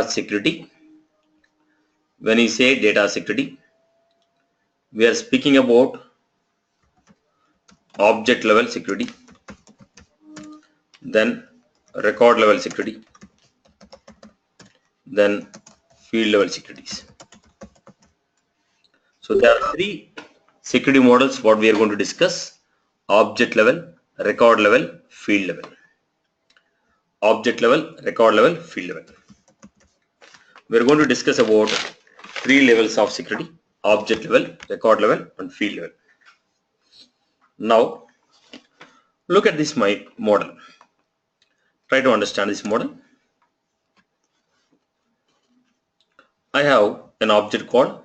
security. When we say data security, we are speaking about object level security, then record level security, then field level securities. So there are three security models what we are going to discuss: object level, record level, field level. Object level, record level, field level. We are going to discuss about three levels of security: object level, record level, and field level. Now look at this my model. Try to understand this model. I have an object called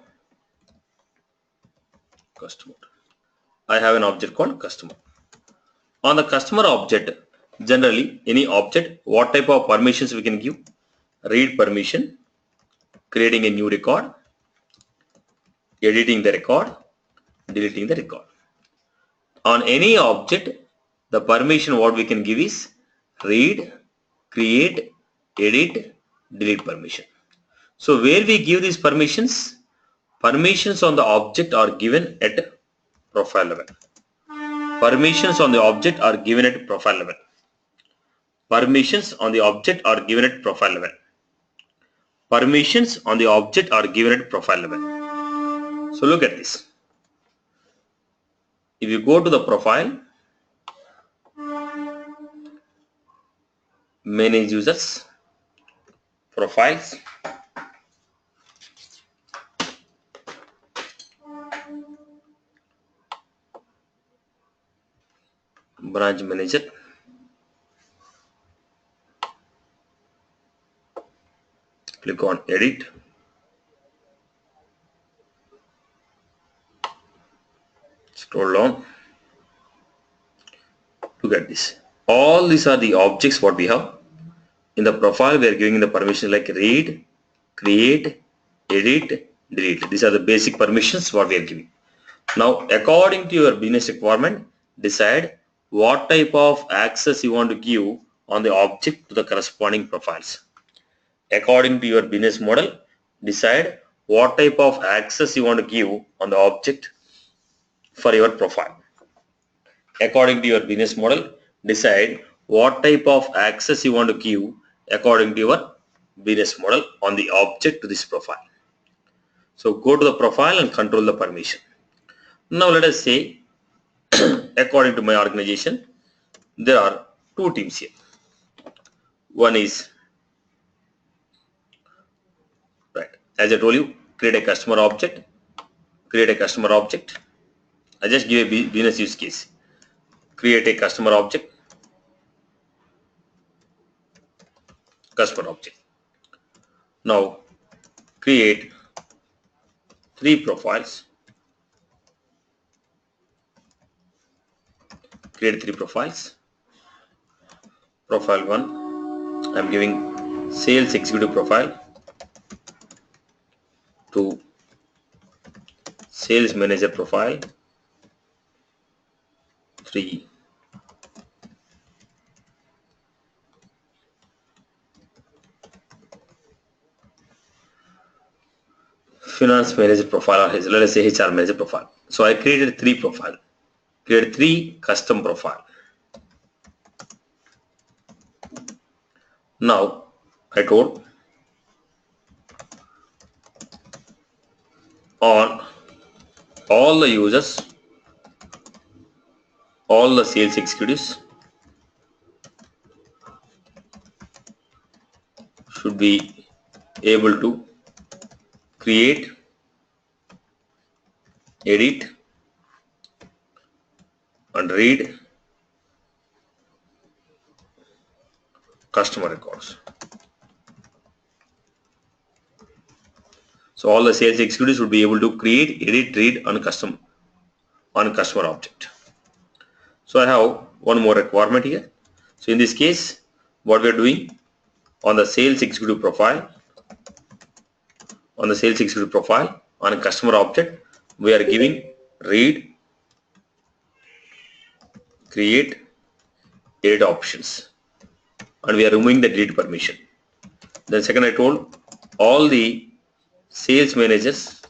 customer. I have an object called customer. On the customer object, generally any object, what type of permissions we can give? Read permission, creating a new record, editing the record, deleting the record. On any object, the permission what we can give is read, create, edit, delete permission. So where we give these permissions? Permissions on the object are given at profile level. Permissions on the object are given at profile level. Permissions on the object are given at profile level. Permissions on the object are given at profile level. So look at this. If you go to the profile, manage users, profiles, branch manager, click on edit, scroll down, look at this. All these are the objects what we have. In the profile we are giving the permission like read, create, edit, delete. These are the basic permissions what we are giving. Now according to your business requirement, decide what type of access you want to give on the object to the corresponding profiles. According to your business model, decide what type of access you want to give on the object for your profile. According to your business model, decide what type of access you want to give according to your business model on the object to this profile. So go to the profile and control the permission. Now let us say according to my organization, there are two teams here. One is, right, as I told you, create a customer object, create a customer object. I just give a business use case. Create a customer object, customer object. Now create three profiles. Create three profiles. Profile 1, I'm giving sales executive profile. 2, sales manager profile. 3, finance manager profile, or let us say HR manager profile. So I created three profile. Create three custom profile. Now I told on all the users, all the sales executives should be able to create, edit, and read customer records. So all the sales executives would be able to create, edit, read on customer object. So I have one more requirement here. So in this case, what we are doing on the sales executive profile, on a customer object, we are giving read, create, edit options, and we are removing the delete permission. Then second I told all the sales managers,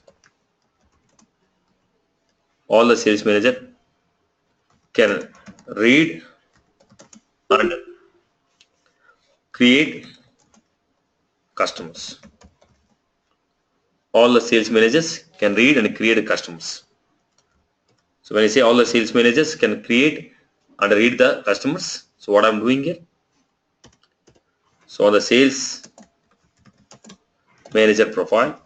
can read and create customers. All the sales managers can read and create customers. So when I say all the sales managers can create and read the customers, so what I'm doing here? So on the sales manager profile,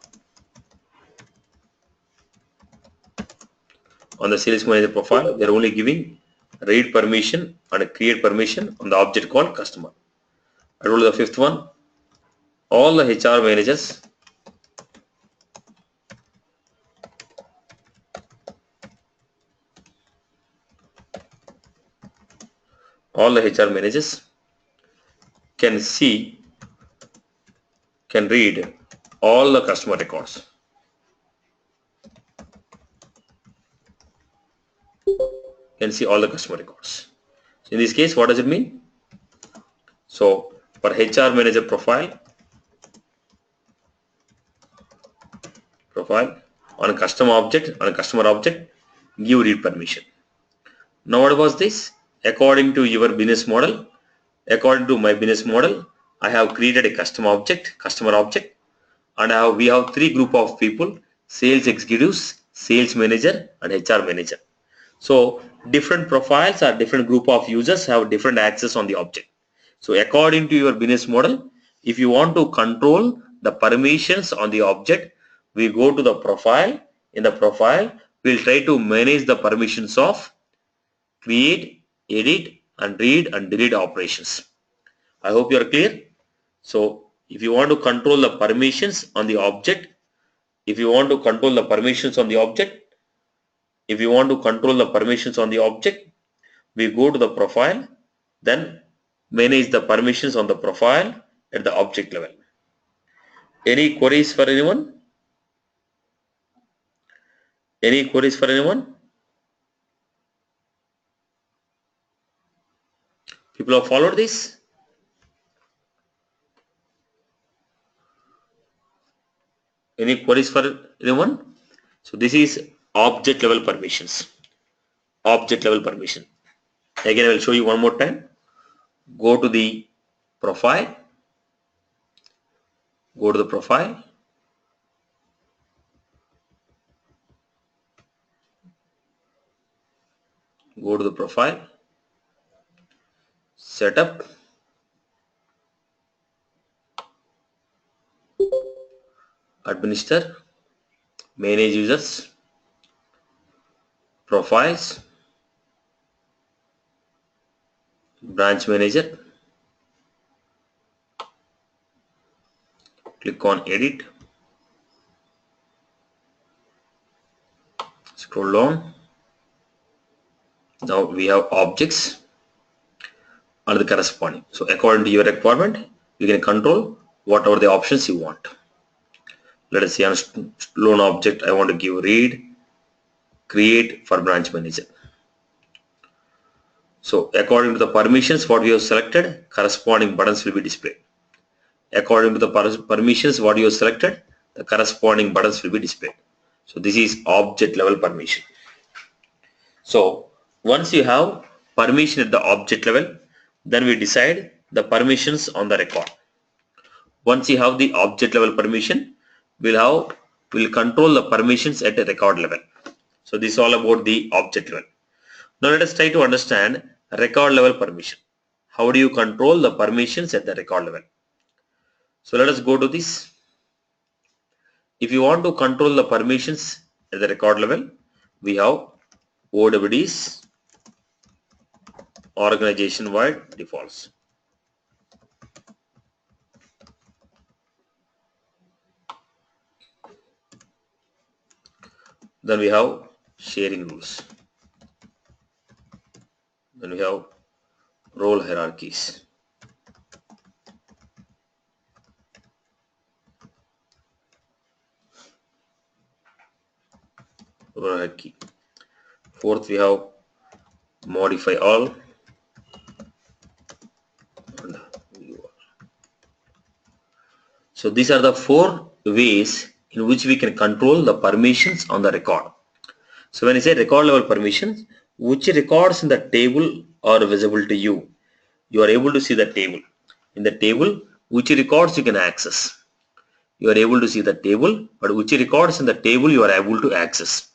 we are only giving read permission and create permission on the object called customer. I told you the fifth one, all the HR managers can read all the customer records. Can see all the customer records. So in this case, what does it mean? So for HR manager profile on a customer object, give read permission. Now what was this? According to your business model, according to my business model, I have created a customer object, and we have three group of people: sales executives, sales manager, and HR manager. So different profiles or different group of users have different access on the object. So according to your business model, if you want to control the permissions on the object, we go to the profile. In the profile, we'll try to manage the permissions of create, edit, and read and delete operations. I hope you are clear. So if you want to control the permissions on the object, we go to the profile, then manage the permissions on the profile at the object level. Any queries for anyone? People have followed this? Any queries for anyone? So this is object level permissions. Again, I will show you one more time. Go to the profile. Go to the profile. Setup. Administer. Manage users. Profiles. Branch manager. Click on edit. Scroll down. Now we have objects and the corresponding. So according to your requirement, you can control whatever the options you want. Let us say on loan object, I want to give read, create for branch manager. So according to the permissions what we have selected, corresponding buttons will be displayed. According to the permissions what you have selected, the corresponding buttons will be displayed. So this is object level permission. So once you have permission at the object level, then we decide the permissions on the record. Once you have the object level permission, we'll control the permissions at a record level. So this is all about the object level. Now let us try to understand record level permission. How do you control the permissions at the record level? So let us go to this. If you want to control the permissions at the record level, we have OWDs, organization wide defaults. Then we have sharing rules. Then we have role hierarchies. Hierarchy. Fourth, we have modify all. So So these are the 4 ways in which we can control the permissions on the record. So when I say record level permissions, which records in the table are visible to you? You are able to see the table. In the table, which records you can access? You are able to see the table, but which records in the table you are able to access?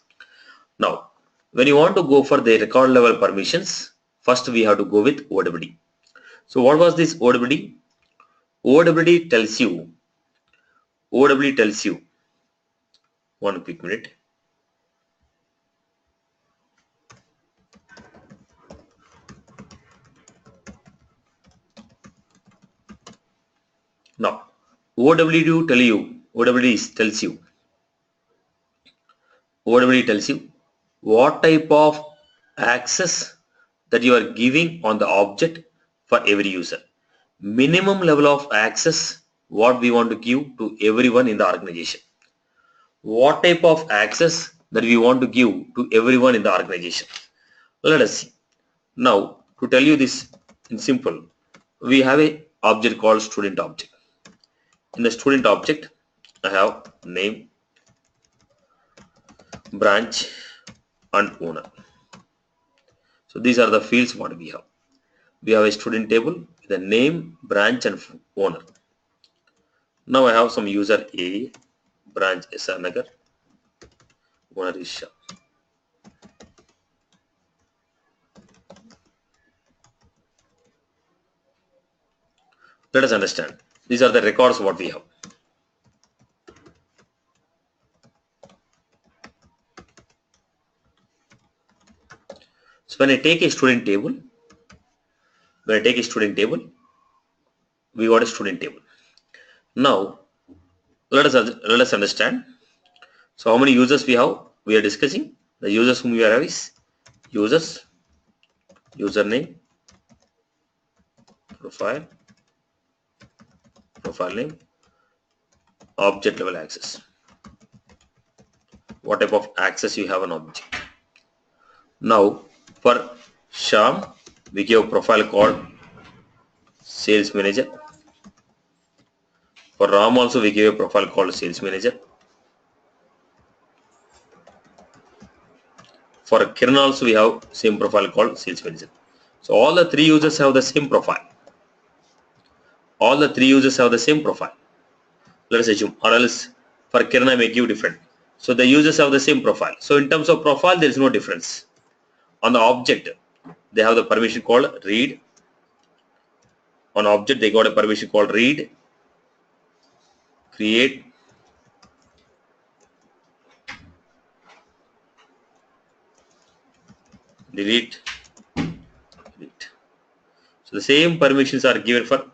Now, when you want to go for the record level permissions, first we have to go with OWD. So what was this OWD? OWD tells you, one quick minute. Now, OWD tells you what type of access that you are giving on the object for every user. Minimum level of access what we want to give to everyone in the organization. What type of access that we want to give to everyone in the organization. Let us see. Now, to tell you this in simple, we have a object called student object. In the student object, I have name, branch and owner. So these are the fields what we have. We have a student table with a name, branch and owner. Now I have some user A, branch SR Nagar, owner is Shah. Let us understand. These are the records what we have. So when I take a student table, we got a student table. Now let us understand. So how many users we have? We are discussing the users whom we have is users, username, profile name, object level access. What type of access you have an object? Now for Sham, we give a profile called sales manager. For Ram also we give a profile called sales manager. For Kiran also we have same profile called sales manager. So all the 3 users have the same profile. Let us assume, or else for Kiran I may give different. So the users have the same profile. So in terms of profile there is no difference. On the object they have the permission called read. On object they got a permission called read, create, delete. So the same permissions are given for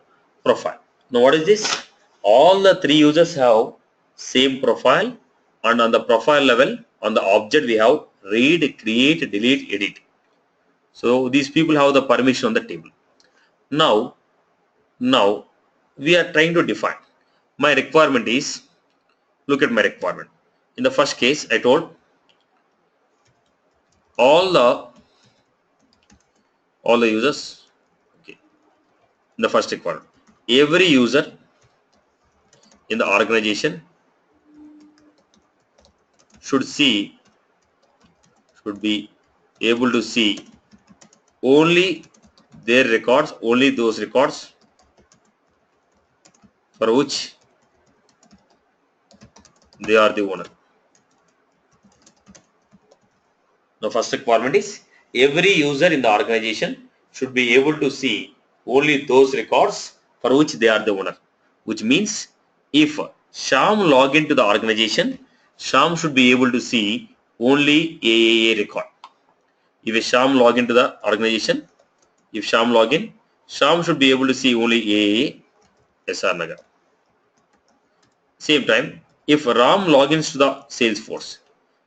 profile. Now what is this? All the 3 users have same profile, and on the profile level on the object we have read, create, delete, edit. So these people have the permission on the table. Now we are trying to define. My requirement is, look at my requirement. In the first case I told all the users, okay. In the first requirement, every user in the organization should be able to see only their records, only those records for which they are the owner. Now first requirement is every user in the organization should be able to see only those records for which they are the owner. Which means if Sham log into the organization, Sham should be able to see only AAA record. If a Sham log into the organization, Sham should be able to see only AAA SR Nagar. Same time, if Ram logins to the Salesforce,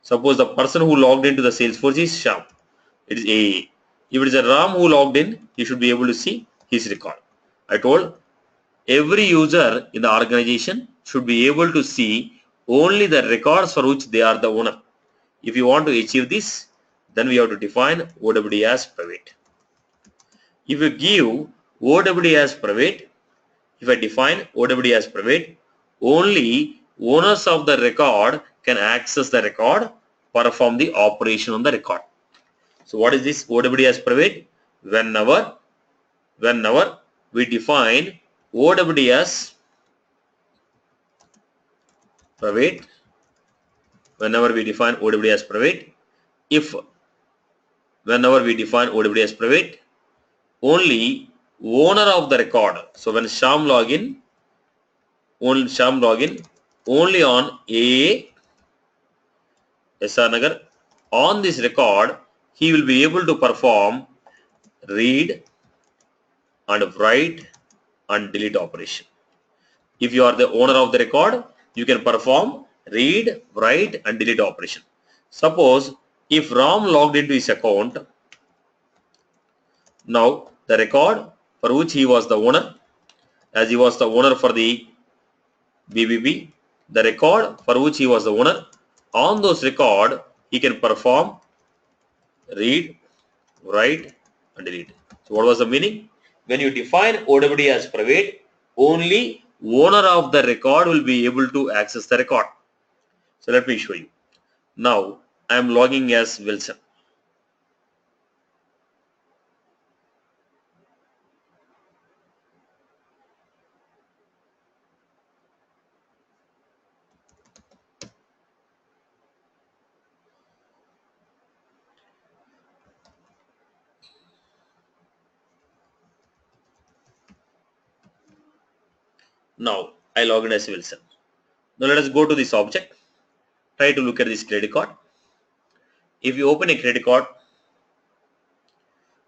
suppose the person who logged into the Salesforce is Sham, it is AAA. If it is a Ram who logged in, he should be able to see his record. I told every user in the organization should be able to see only the records for which they are the owner. If you want to achieve this, then we have to define OWD as private. If you give OWD as private, if I define OWD as private, only owners of the record can access the record, perform the operation on the record. So what is this OWD as private? Whenever we define OWD as private, whenever we define OWD as private, whenever we define OWD as private, only owner of the record. So when Sham login, only on A SR Nagar, on this record, he will be able to perform read and write and delete operation. If you are the owner of the record, you can perform read, write and delete operation. Suppose if Ram logged into his account, now the record for which he was the owner, as he was the owner for the BBB, the record for which he was the owner, on those record he can perform read, write and delete. So what was the meaning? When you define OWD as private, only owner of the record will be able to access the record. So let me show you. Now I am logging as Wilson. Now I log in as Wilson. Now let us go to this object. Try to look at this credit card. If you open a credit card,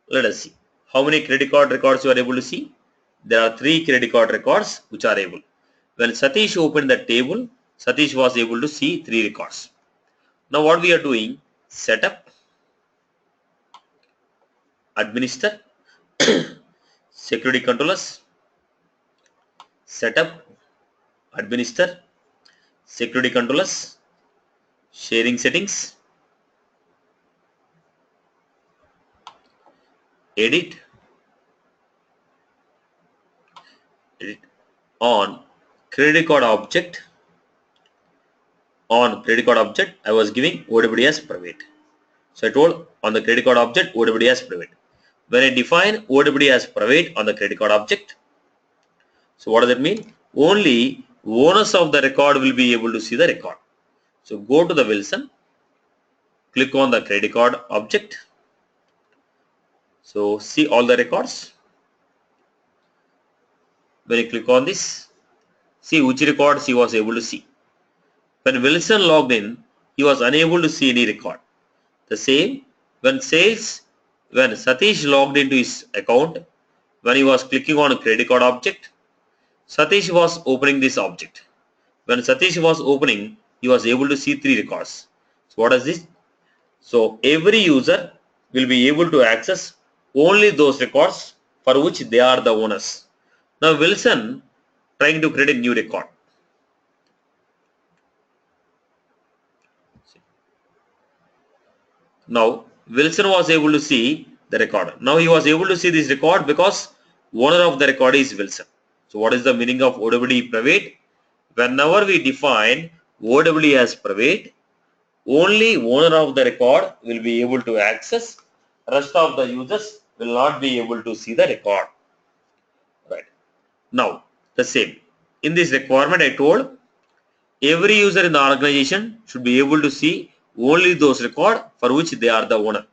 let us see how many credit card records you are able to see. There are 3 credit card records which are able. When Satish opened the table, Satish was able to see 3 records. Now what we are doing, setup, administer, security controllers, setup, administer, security controllers, sharing settings, edit on credit card object. On credit card object, I was giving OWD as private. So I told on the credit card object OWD as private. When I define OWD as private on the credit card object, so what does that mean? Only owners of the record will be able to see the record. So go to the Wilson, click on the credit card object. So see all the records. When you click on this, see which records he was able to see. When Wilson logged in, he was unable to see any record. The same when Satish logged into his account, when he was clicking on a credit card object, Satish was opening this object. When Satish was opening, he was able to see 3 records. So what is this? So every user will be able to access only those records for which they are the owners. Now Wilson trying to create a new record. Now Wilson was able to see the record. Now he was able to see this record because owner of the record is Wilson. So what is the meaning of OWD private? Whenever we define OWD as private, only owner of the record will be able to access. Rest of the users will not be able to see the record. Right. Now the same. In this requirement I told every user in the organization should be able to see only those records for which they are the owner.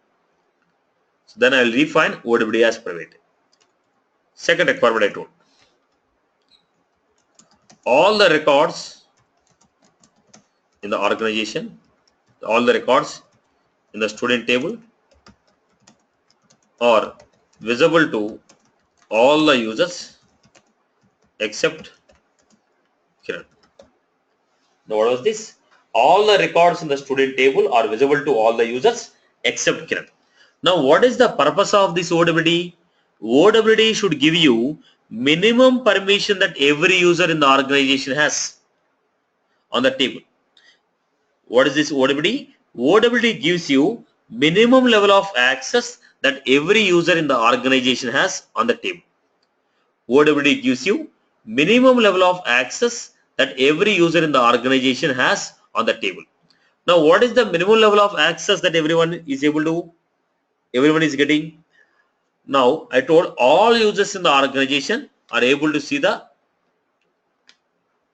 So then I will define OWD as private. Second requirement I told. All the records in the organization, all the records in the student table are visible to all the users except Kiran. Now what was this? All the records in the student table are visible to all the users except Kiran. Now what is the purpose of this OWD? OWD should give you minimum permission that every user in the organization has on the table. What is this OWD? OWD gives you minimum level of access that every user in the organization has on the table. OWD gives you minimum level of access that every user in the organization has on the table. Now, what is the minimum level of access that everyone is getting? Now, I told all users in the organization are able to see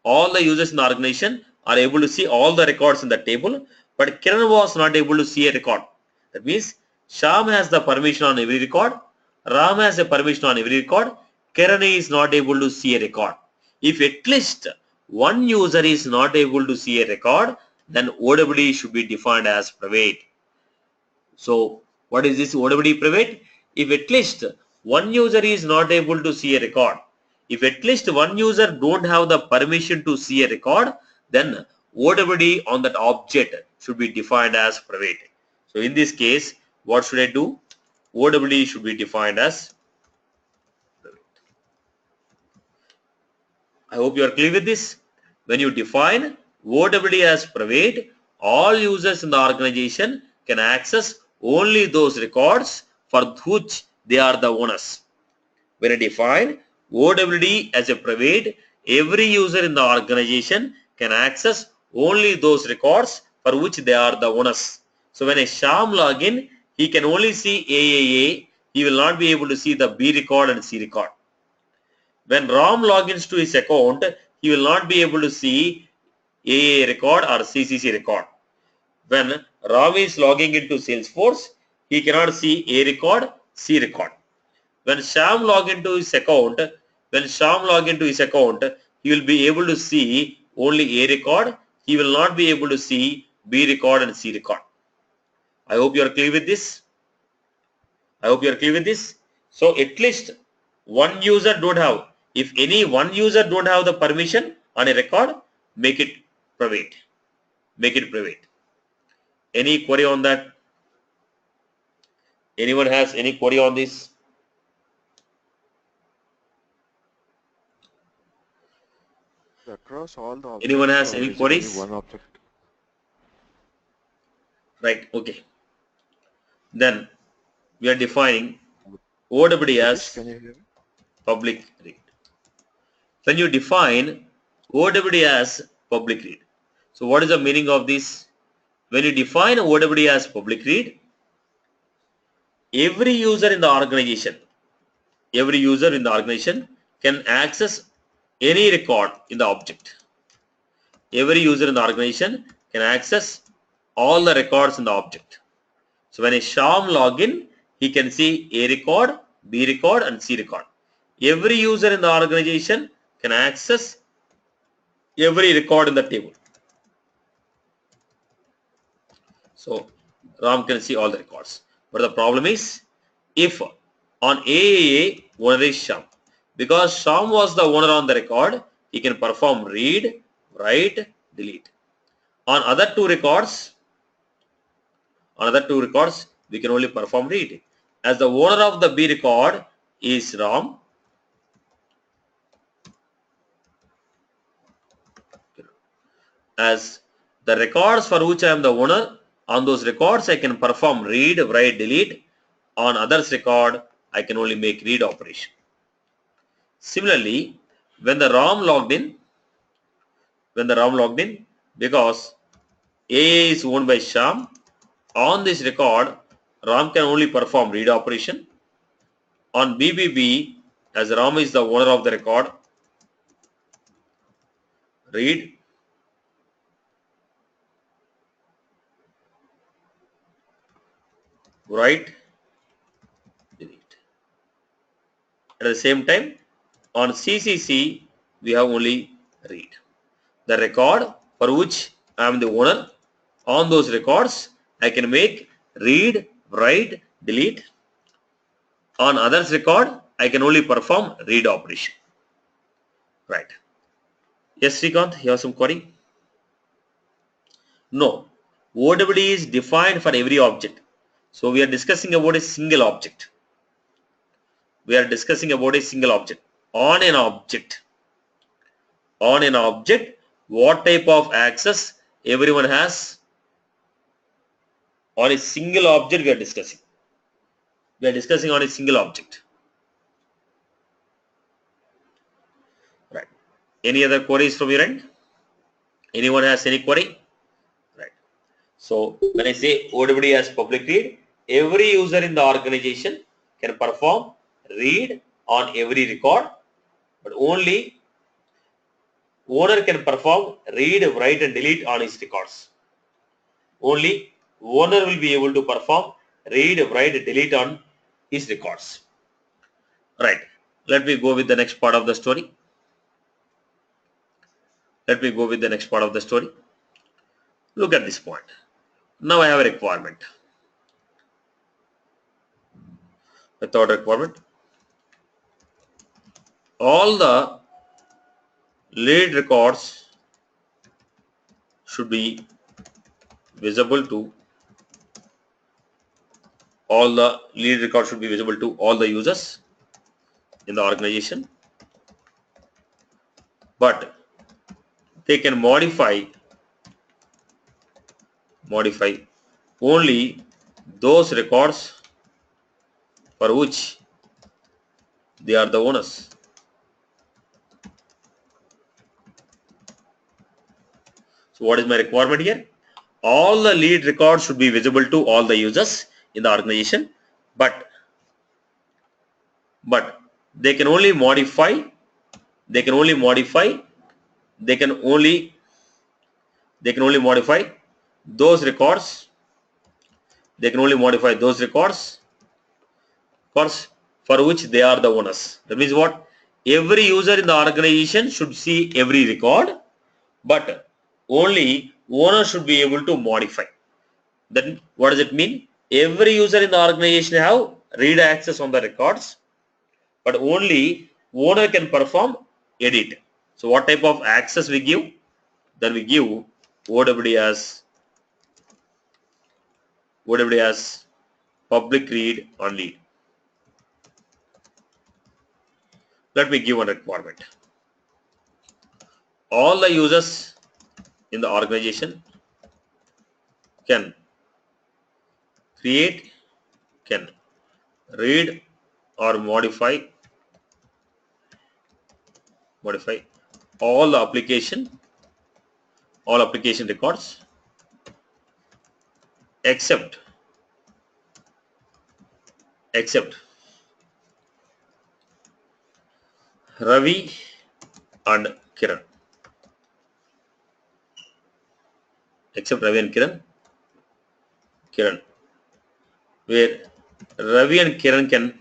all the users in the organization are able to see all the records in the table, but Kiran was not able to see a record. That means Sham has the permission on every record, Ram has a permission on every record, Kiran is not able to see a record. If at least one user is not able to see a record, then OWD should be defined as private. So what is this OWD private? If at least one user is not able to see a record, if at least one user don't have the permission to see a record, then OWD on that object should be defined as private. So in this case, what should I do? OWD should be defined as private. I hope you are clear with this. When you define OWD as private, all users in the organization can access only those records for which they are the owners. When I define OWD as a private, every user in the organization can access only those records for which they are the owners. So when a Sham login, he can only see AAA. He will not be able to see the B record and C record. When Ram logins to his account, he will not be able to see AAA record or CCC record. When Ram is logging into Salesforce, he cannot see A record, C record. When Sham log into his account, he will be able to see only A record. He will not be able to see B record and C record. I hope you are clear with this. So at least one user don't have. If any one user don't have the permission on a record, make it private. Any query on that? Anyone has any query on this? Across all the objects, Anyone has or any is it only queries? one object? Right, okay. Then we are defining OWD Satish, as can you hear me? public read. When you define OWD as public read, so what is the meaning of this? When you define OWD as public read, every user in the organization can access any record in the object. Every user in the organization can access all the records in the object. So when a Sham login, he can see A record, B record and C record. Every user in the organization can access every record in the table. So Ram can see all the records. But the problem is, if on AAA owner is Sham, because Sham was the owner on the record, he can perform read, write, delete. On other two records, we can only perform read. As the owner of the B record is Ram, as the records for which I am the owner, on those records I can perform read, write, delete. On others record, I can only make read operation. Similarly, when the Ram logged in, because AA is owned by Sham, on this record, Ram can only perform read operation. On BBB, as Ram is the owner of the record, read, write, delete. At the same time, on CCC, we have only read. The record for which I am the owner, on those records, I can make read, write, delete. On others record, I can only perform read operation. Right. Yes, Srikanth, you have some query? No. OWD is defined for every object. So we are discussing about a single object. On an object, what type of access everyone has? On a single object we are discussing. On a single object. Right. Any other queries from your end? Anyone has any query? Right. So when I say OWD as public read, every user in the organization can perform read on every record, but only owner can perform read, write and delete on his records. Only owner will be able to perform read, write, delete on his records. Right. Let me go with the next part of the story. Let me go with the next part of the story. Look at this point. Now I have a requirement. The third requirement. All the lead records should be visible to all the users in the organization, but they can modify only those records for which they are the owners. So what is my requirement here? All the lead records should be visible to all the users in the organization, but they can only modify those records. They can only modify those records for which they are the owners. That means what? Every user in the organization should see every record, but only owner should be able to modify. Then what does it mean? Every user in the organization have read access on the records, but only owner can perform edit. So what type of access we give? Then we give OWD as public read on lead. Let me give one requirement. All the users in the organization can create, can read or modify all application records except Ravi and Kiran. Except Ravi and Kiran, where Ravi and Kiran can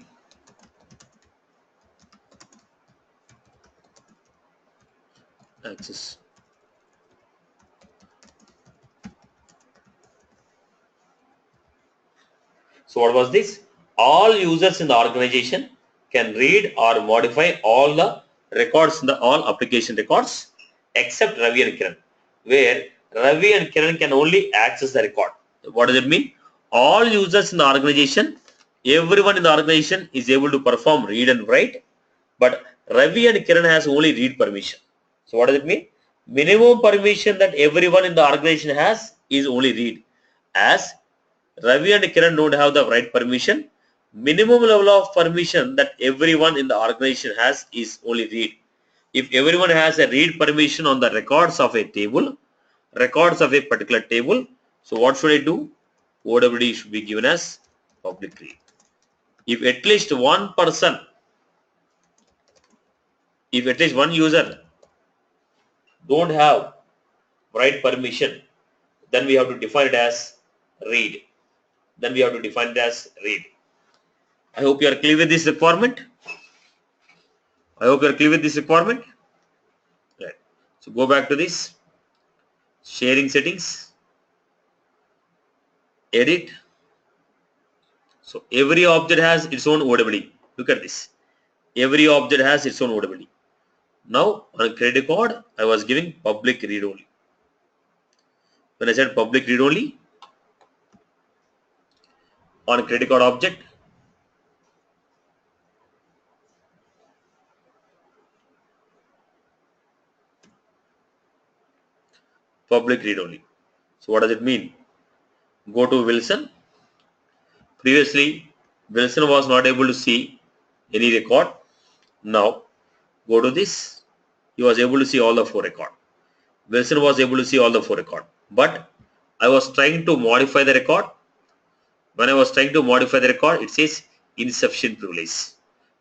access. So what was this? All users in the organization can read or modify all the records in the all application records except Ravi and Kiran, where Ravi and Kiran can only access the record. What does it mean? All users in the organization, everyone in the organization is able to perform read and write, but Ravi and Kiran has only read permission. So what does it mean? Minimum permission that everyone in the organization has is only read. As Ravi and Kiran don't have the write permission, minimum level of permission that everyone in the organization has is only read. If everyone has a read permission on the records of a table, records of a particular table, so what should I do? OWD should be given as public read. If at least one person, if at least one user don't have write permission, then we have to define it as read. I hope you are clear with this requirement. Right. So go back to this sharing settings, edit. So every object has its own OWD. Look at this. Every object has its own OWD. Now on a credit card, I was giving public read only. When I said public read only, on a credit card object, public read only. So what does it mean? Go to Wilson. Previously, Wilson was not able to see any record. Now, go to this he was able to see all the 4 record. Wilson was able to see all the 4 record. But I was trying to modify the record. When I was trying to modify the record, it says insufficient privilege.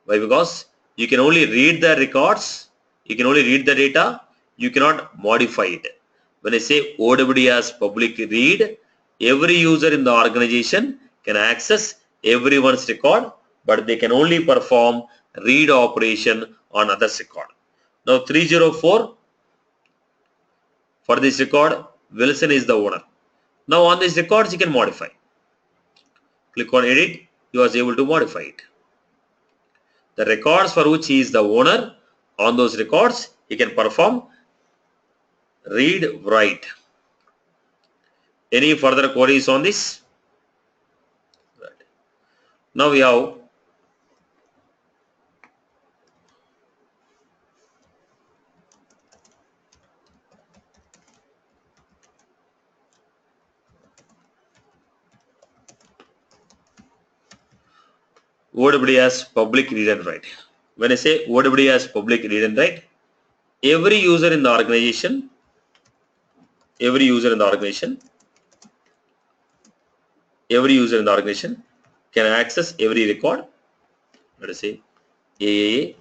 Why? Because you can only read the records, you can only read the data, you cannot modify it. When I say OWD as public read, every user in the organization can access everyone's record, but they can only perform read operation on others' record. Now 304, for this record, Wilson is the owner. Now on these records, you can modify. Click on edit, he was able to modify it. The records for which he is the owner, on those records, he can perform read, write. Any further queries on this? Right. Now we have OWD as public read and write. When I say OWD as public read and write, every user in the organization can access every record. Let us say AAA,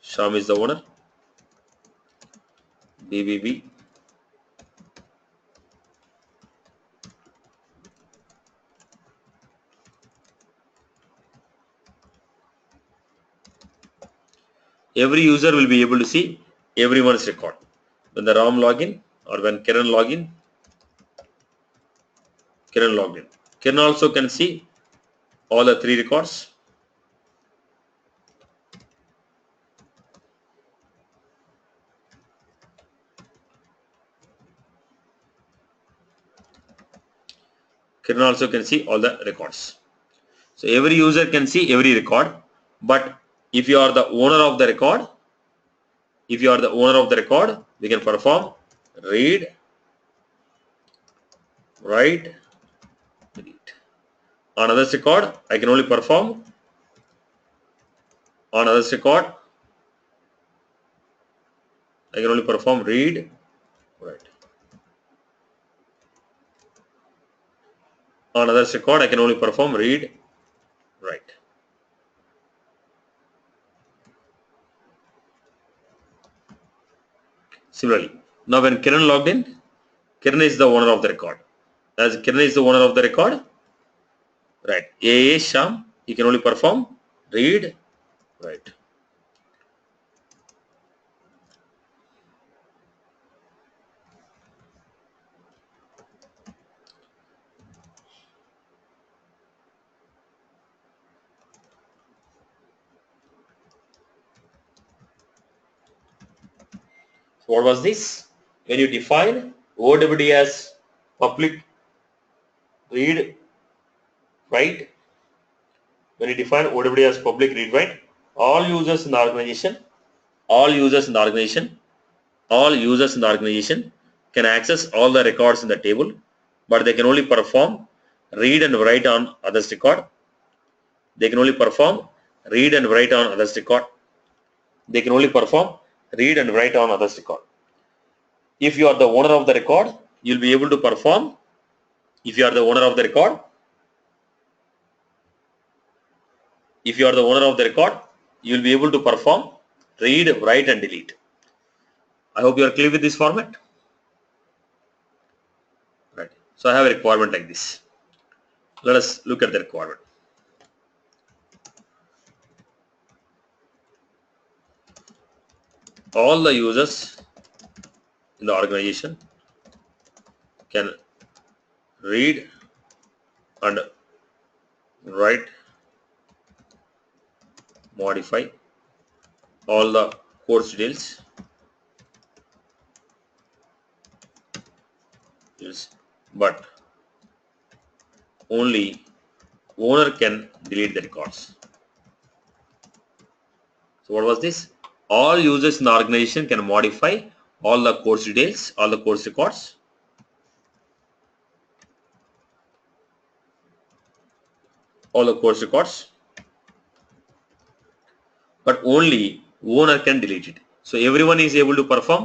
Sham is the owner, BBB, every user will be able to see everyone's record. When the Ram login or when Kiran login, Kiran logged in. Kiran also can see all the 3 records. Kiran also can see all the records. So every user can see every record, but if you are the owner of the record, we can perform read, write, delete. On others record, I can only perform read, write. On others record, I can only perform read, write. Similarly, now when Kiran logged in, Kiran is the owner of the record. As Kiran is the owner of the record, right, AA Sham, he can only perform read, write. So what was this? When you define OWD as public read, write, when you define OWD as public read, write, all users in the organization can access all the records in the table, but they can only perform read and write on others record. They can only perform read and write on others record. If you are the owner of the record, you'll be able to perform. If you are the owner of the record, you'll be able to perform read, write, and delete. I hope you are clear with this format. Right. So I have a requirement like this. Let us look at the requirement. All the users in the organization can read and write, modify all the course details, but only owner can delete the records. So what was this? All users in the organization can modify all the course details, all the course records. But only owner can delete it. So everyone is able to perform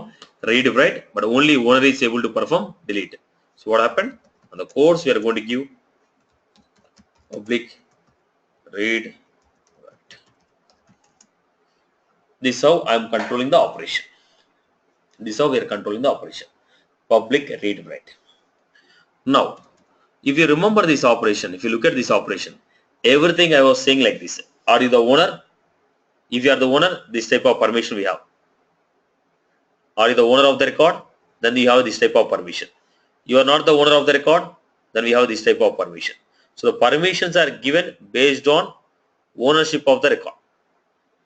read, write, but only owner is able to perform delete. So what happened? On the course we are going to give public read, write. This is how I am controlling the operation. This is how we are controlling the operation. Public read, write. Now, if you remember this operation, if you look at this operation, everything I was saying like this. Are you the owner? If you are the owner, this type of permission we have. Are you the owner of the record? Then you have this type of permission. You are not the owner of the record, then we have this type of permission. So the permissions are given based on ownership of the record.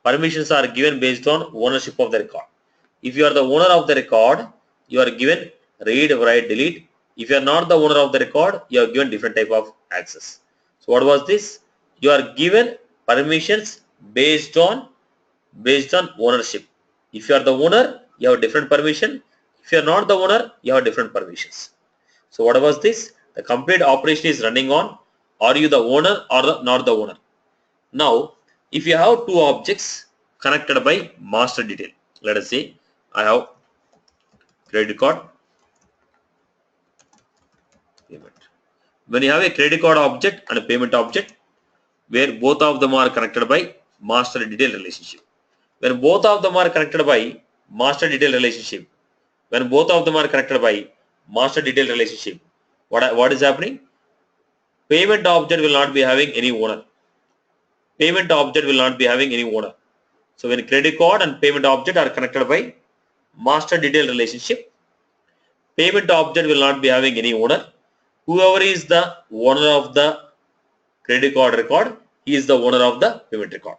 Permissions are given based on ownership of the record. If you are the owner of the record, you are given read, write, delete. If you are not the owner of the record, you are given different type of access. So what was this? You are given permissions based on ownership. If you are the owner, you have different permission. If you are not the owner, you have different permissions. So what was this? The complete operation is running on are you the owner or not the owner. Now, if you have two objects connected by master detail, let us say I have credit card payment. When you have a credit card object and a payment object where both of them are connected by master detail relationship. When both of them are connected by master detail relationship, what is happening? Payment object will not be having any owner. So when credit card and payment object are connected by master detail relationship, payment object will not be having any owner. Whoever is the owner of the credit card record, he is the owner of the payment record.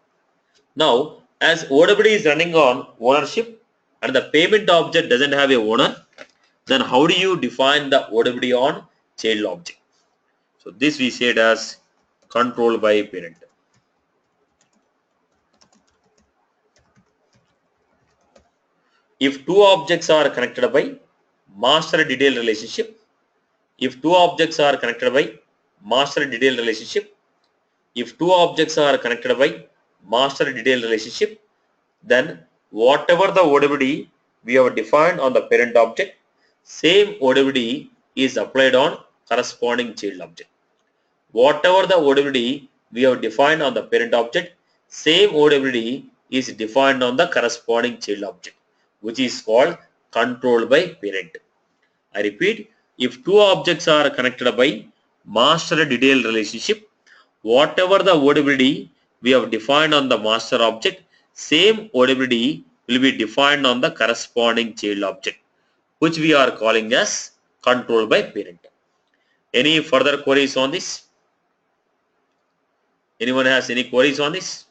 Now, as OWD is running on ownership and the payment object doesn't have a owner, then how do you define the OWD on child object? So this we said as control by parent. If two objects are connected by master detail relationship, if two objects are connected by master detail relationship, then whatever the OWD we have defined on the parent object, same OWD is applied on corresponding child object. Whatever the OWD we have defined on the parent object, same OWD is defined on the corresponding child object, which is called control by parent. I repeat, if two objects are connected by master detail relationship, whatever the OWD we have defined on the master object, same OWD will be defined on the corresponding child object, which we are calling as control by parent. Any further queries on this? Anyone has any queries on this?